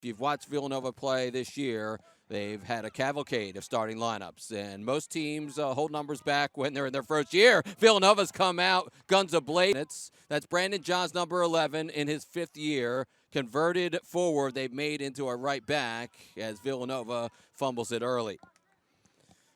If you've watched Villanova play this year, they've had a cavalcade of starting lineups, and most teams hold numbers back when they're in their first year. Villanova's come out guns a-blazing. That's Brandon Johns, number 11, in his 5th year. Converted forward, they've made into a right back as Villanova fumbles it early.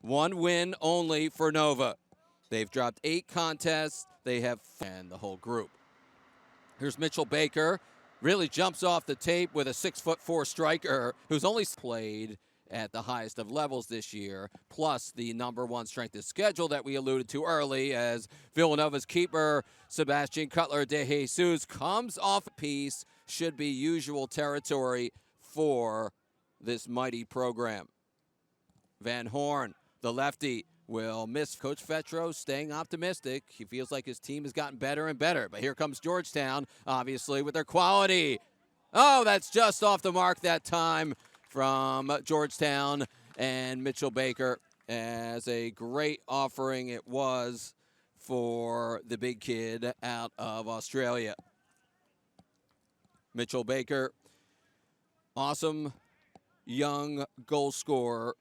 1 win only for Nova. They've dropped 8 contests. They have and the whole group. Here's Mitchell Baker. Really jumps off the tape with a 6'4" striker who's only played at the highest of levels this year, plus the number 1 strength of schedule that we alluded to early as Villanova's keeper, Sebastian Cutler de Jesus, comes off a piece. Should be usual territory for this mighty program. Van Horn, the lefty, will miss. Coach Fetro staying optimistic. He feels like his team has gotten better and better. But here comes Georgetown, obviously, with their quality. Oh, that's just off the mark that time from Georgetown and Mitchell Baker. As a great offering it was for the big kid out of Australia. Mitchell Baker, awesome young goal scorer.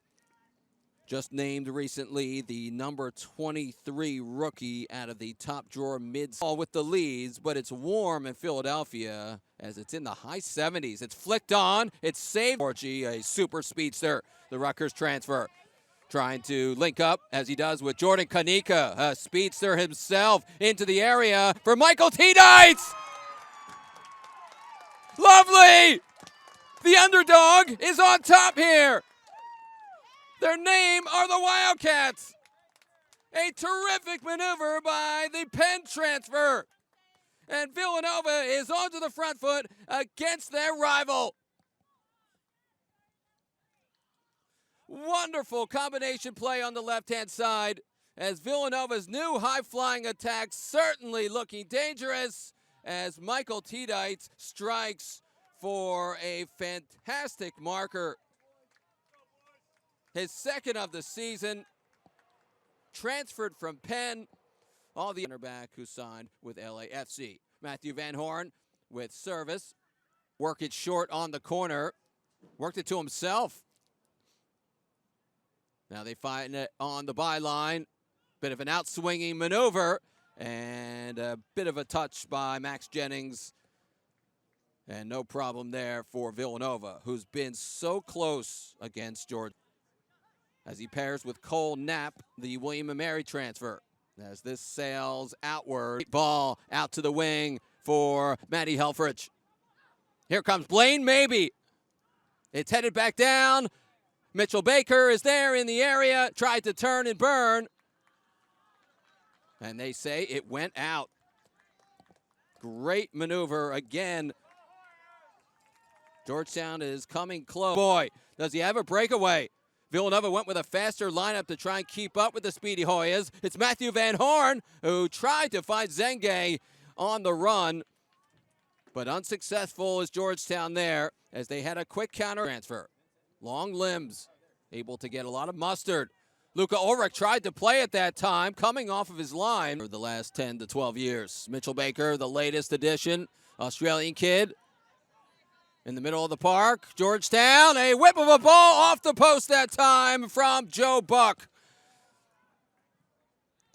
Just named recently the number 23 rookie out of the top drawer mid all with the leads, but it's warm in Philadelphia as it's in the high 70s. It's flicked on, it's saved. Orgy, a super speedster, the Rutgers transfer. Trying to link up as he does with Jordan Kanika, a speedster himself, into the area for Michael T. Dietz. Lovely! The underdog is on top here. Their name are the Wildcats. A terrific maneuver by the Penn transfer. And Villanova is onto the front foot against their rival. Wonderful combination play on the left-hand side as Villanova's new high-flying attack certainly looking dangerous as Michael T. Dietz strikes for a fantastic marker. His 2nd of the season, transferred from Penn. All the cornerback who signed with LAFC. Matthew Van Horn with service. Work it short on the corner. Worked it to himself. Now they find it on the byline. Bit of an out-swinging maneuver. And a bit of a touch by Max Jennings. And no problem there for Villanova, who's been so close against Georgia. As he pairs with Cole Knapp, the William & Mary transfer. As this sails outward. Ball out to the wing for Matty Helfrich. Here comes Blaine Maybe. It's headed back down. Mitchell Baker is there in the area. Tried to turn and burn. And they say it went out. Great maneuver again. Georgetown is coming close. Boy, does he have a breakaway. Villanova went with a faster lineup to try and keep up with the Speedy Hoyas. It's Matthew Van Horn who tried to find Zenge on the run, but unsuccessful is Georgetown there as they had a quick counter transfer. Long limbs, able to get a lot of mustard. Luka Ulrich tried to play at that time, coming off of his line for the last 10 to 12 years. Mitchell Baker, the latest addition, Australian kid. In the middle of the park, Georgetown, a whip of a ball off the post that time from Joe Buck.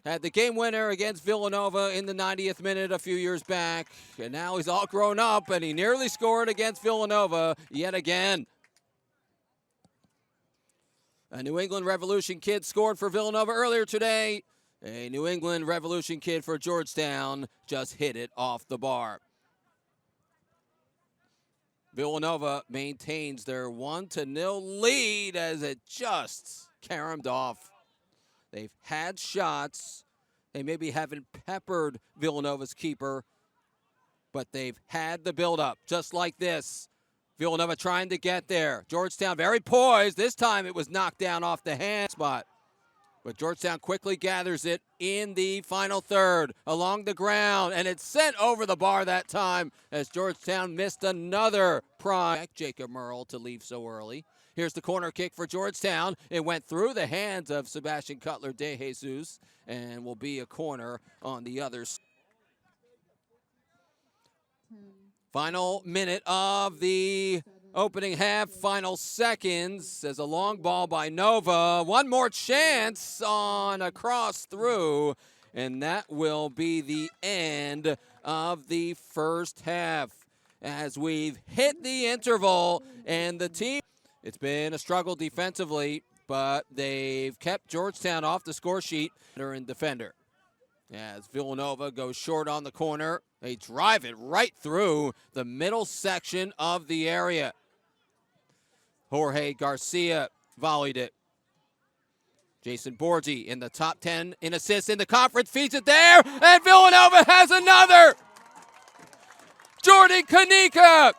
Had the game winner against Villanova in the 90th minute a few years back, and now he's all grown up, and he nearly scored against Villanova yet again. A New England Revolution kid scored for Villanova earlier today. A New England Revolution kid for Georgetown just hit it off the bar. Villanova maintains their 1-0 lead as it just caromed off. They've had shots. They maybe haven't peppered Villanova's keeper, but they've had the buildup, just like this. Villanova trying to get there. Georgetown very poised. This time it was knocked down off the hand spot. But Georgetown quickly gathers it in the final third along the ground, and it's sent over the bar that time as Georgetown missed another prime. Jacob Merle to leave so early. Here's the corner kick for Georgetown. It went through the hands of Sebastian Cutler de Jesus and will be a corner on the other side. Final minute of the Opening half, final seconds as a long ball by Nova. One more chance on a cross through, and that will be the end of the first half. As we've hit the interval, and the team, it's been a struggle defensively, but they've kept Georgetown off the score sheet. And defender. As Villanova goes short on the corner, they drive it right through the middle section of the area. Jorge Garcia volleyed it. Jason Borgi in the top 10 in assists in the conference, feeds it there, and Villanova has another! Jordan Kanika!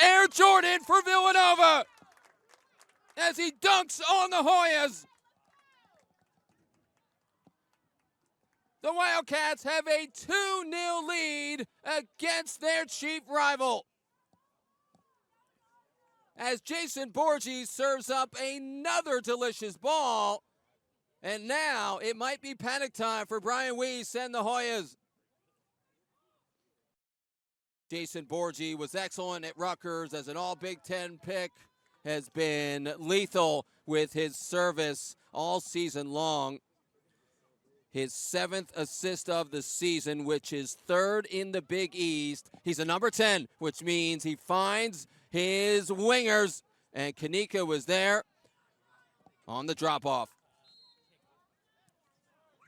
Air Jordan for Villanova as he dunks on the Hoyas. The Wildcats have a 2-0 lead against their chief rival. As Jason Borgi serves up another delicious ball, and now it might be panic time for Brian Weiss and the Hoyas. Jason Borgi was excellent at Rutgers as an all-Big Ten pick, has been lethal with his service all season long. His 7th assist of the season, which is 3rd in the Big East. He's a number 10, which means he finds his wingers, and Kanika was there on the drop-off.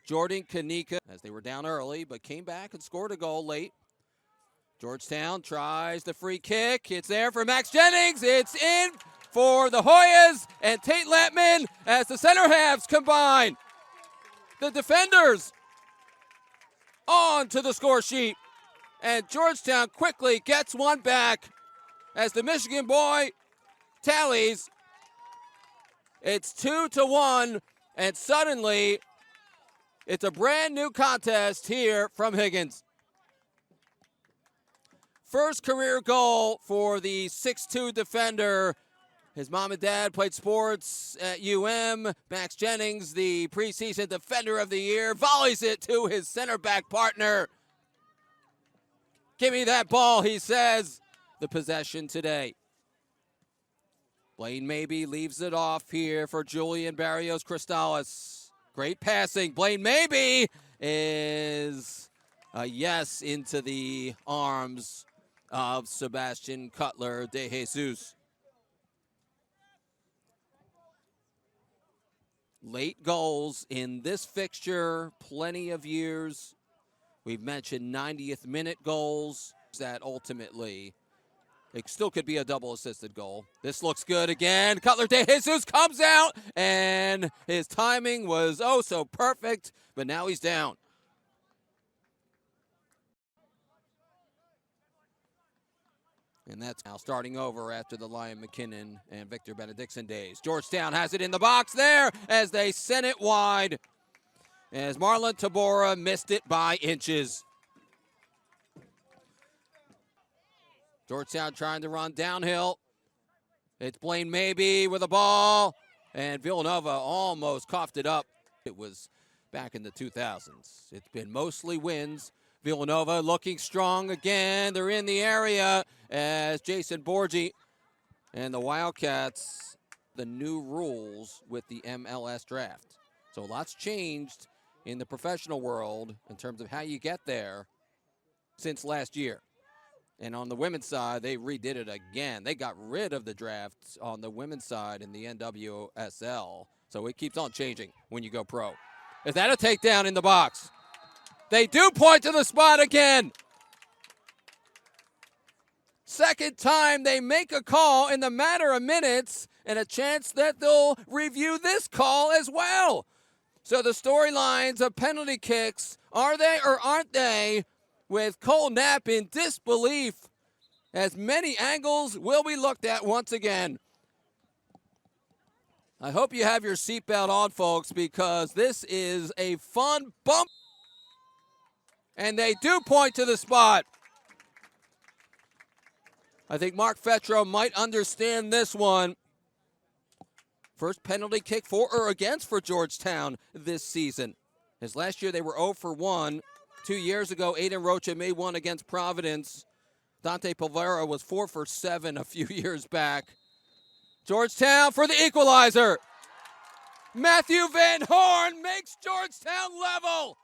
Jordan Kanika, as they were down early, but came back and scored a goal late. Georgetown tries the free kick. It's there for Max Jennings. It's in for the Hoyas and Tate Latman as the center halves combine. The defenders on to the score sheet, and Georgetown quickly gets one back as the Michigan boy tallies. It's 2-1, and suddenly it's a brand new contest here from Higgins. First career goal for the 6'2 defender. His mom and dad played sports at UM. Max Jennings, the preseason defender of the year, volleys it to his center back partner. Give me that ball, he says. The possession today. Blaine Mabee leaves it off here for Julian Barrios Cristales. Great passing. Blaine Mabee is a yes into the arms of Sebastian Cutler de Jesus. Late goals in this fixture, plenty of years. We've mentioned 90th minute goals that ultimately, it still could be a double assisted goal. This looks good again. Cutler de Jesus comes out, and his timing was oh so perfect, but now he's down. And that's now starting over after the Lion McKinnon and Victor Benedictson days. Georgetown has it in the box there as they sent it wide, as Marlon Tabora missed it by inches. Georgetown trying to run downhill. It's Blaine Mabee with a ball, and Villanova almost coughed it up. It was back in the 2000s. It's been mostly wins. Villanova looking strong again. They're in the area as Jason Borgi and the Wildcats, the new rules with the MLS draft. So lots changed in the professional world in terms of how you get there since last year. And on the women's side, they redid it again. They got rid of the draft on the women's side in the NWSL. So it keeps on changing when you go pro. Is that a takedown in the box? They do point to the spot again. Second time they make a call in the matter of minutes, and a chance that they'll review this call as well. So the storylines of penalty kicks, are they or aren't they, with Cole Knapp in disbelief, as many angles will be looked at once again. I hope you have your seatbelt on, folks, because this is a fun bump. And they do point to the spot. I think Mark Fetro might understand this one. First penalty kick for or against for Georgetown this season. As last year they were 0 for 1. 2 years ago, Aiden Rocha made one against Providence. Dante Pavera was 4 for 7 a few years back. Georgetown for the equalizer. Matthew Van Horn makes Georgetown level.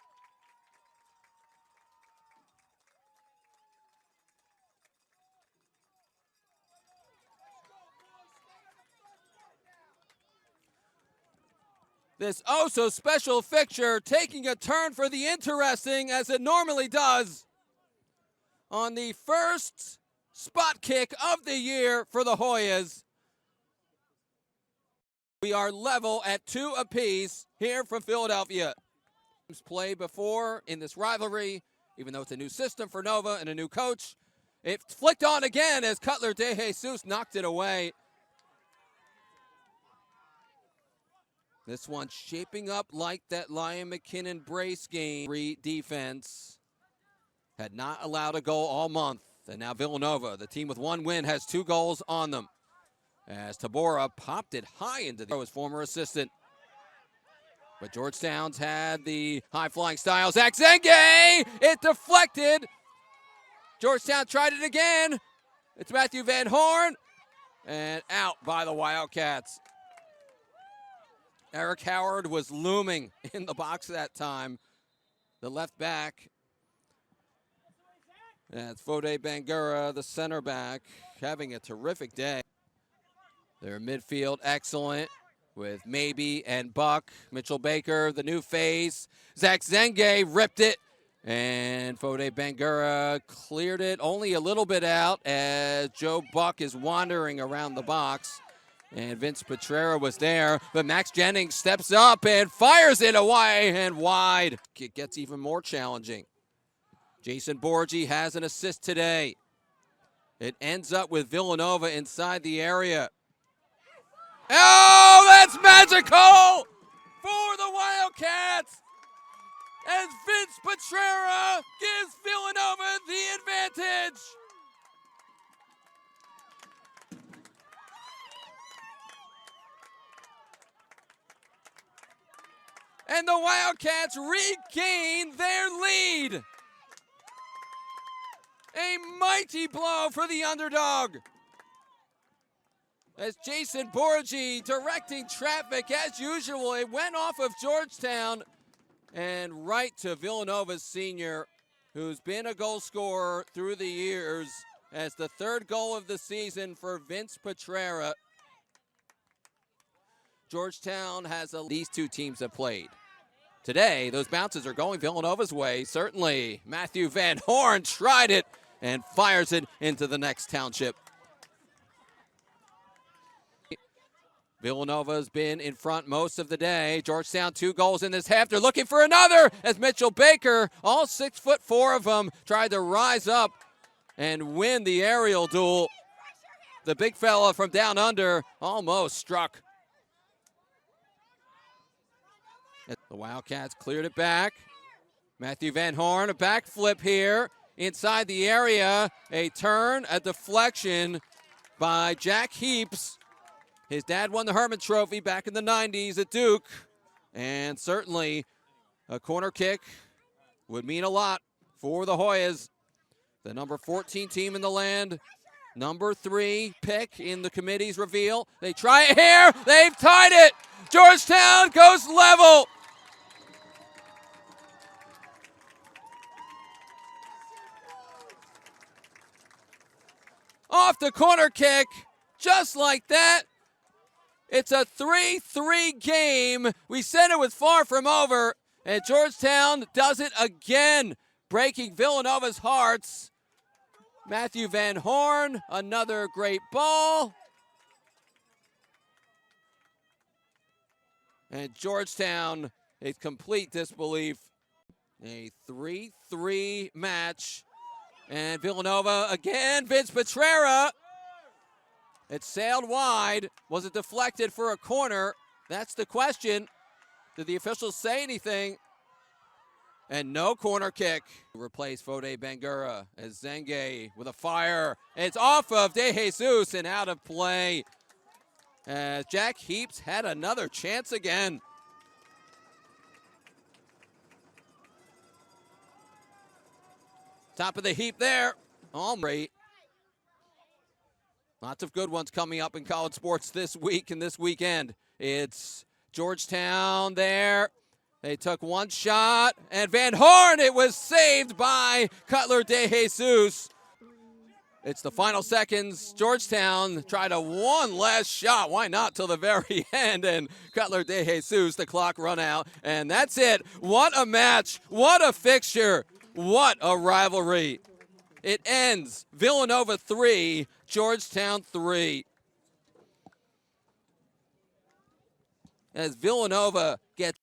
This oh-so-special fixture taking a turn for the interesting, as it normally does, on the first spot kick of the year for the Hoyas. We are level at 2 apiece here from Philadelphia. Played before in this rivalry, even though it's a new system for Nova and a new coach. It flicked on again as Cutler De Jesus knocked it away. This one shaping up like that Lyon McKinnon brace game. Defense had not allowed a goal all month. And now Villanova, the team with 1 win, has 2 goals on them. As Tabora popped it high into his former assistant. But Georgetown's had the high-flying style. Zach Zenge! It deflected. Georgetown tried it again. It's Matthew Van Horn. And out by the Wildcats. Eric Howard was looming in the box that time. The left back. That's Fode Bangura, the center back, having a terrific day. Their midfield excellent with Maybe and Buck. Mitchell Baker, the new face. Zach Zenge ripped it. And Fode Bangura cleared it only a little bit out as Joe Buck is wandering around the box. And Vince Petrera was there, but Max Jennings steps up and fires it away and wide. It gets even more challenging. Jason Borgi has an assist today. It ends up with Villanova inside the area. Oh, that's magical for the Wildcats as Vince Petrera gives Villanova the advantage. And the Wildcats regain their lead. A mighty blow for the underdog. As Jason Borgi directing traffic as usual. It went off of Georgetown and right to Villanova's senior, who's been a goal scorer through the years, as the 3rd goal of the season for Vince Petrera. Georgetown has these 2 teams have played. Today, those bounces are going Villanova's way, certainly. Matthew Van Horn tried it and fires it into the next township. Villanova's been in front most of the day. Georgetown 2 goals in this half. They're looking for another as Mitchell Baker, all 6'4" of them, tried to rise up and win the aerial duel. The big fella from down under almost struck. The Wildcats cleared it back. Matthew Van Horn, a backflip here inside the area. A turn, a deflection by Jack Heaps. His dad won the Herman Trophy back in the 90s at Duke. And certainly a corner kick would mean a lot for the Hoyas. The number 14 team in the land. Number 3 pick in the committee's reveal. They try it here. They've tied it. Georgetown goes level. Off the corner kick, just like that. It's a 3-3 game. We said it was far from over, and Georgetown does it again, breaking Villanova's hearts. Matthew Van Horn, another great ball. And Georgetown, a complete disbelief. A 3-3 match. And Villanova again, Vince Petrera. It sailed wide. Was it deflected for a corner? That's the question. Did the officials say anything? And no corner kick. Replace Fode Bangura as Zenge with a fire. It's off of De Jesus and out of play. As Jack Heaps had another chance again. Top of the heap there. Albright Lots of good ones coming up in college sports this week and this weekend. It's Georgetown there. They took one shot, and Van Horn, it was saved by Cutler de Jesus. It's the final seconds. Georgetown tried a one last shot. Why not till the very end? And Cutler de Jesus, the clock run out. And that's it. What a match. What a fixture. What a rivalry. It ends Villanova 3, Georgetown 3. As Villanova gets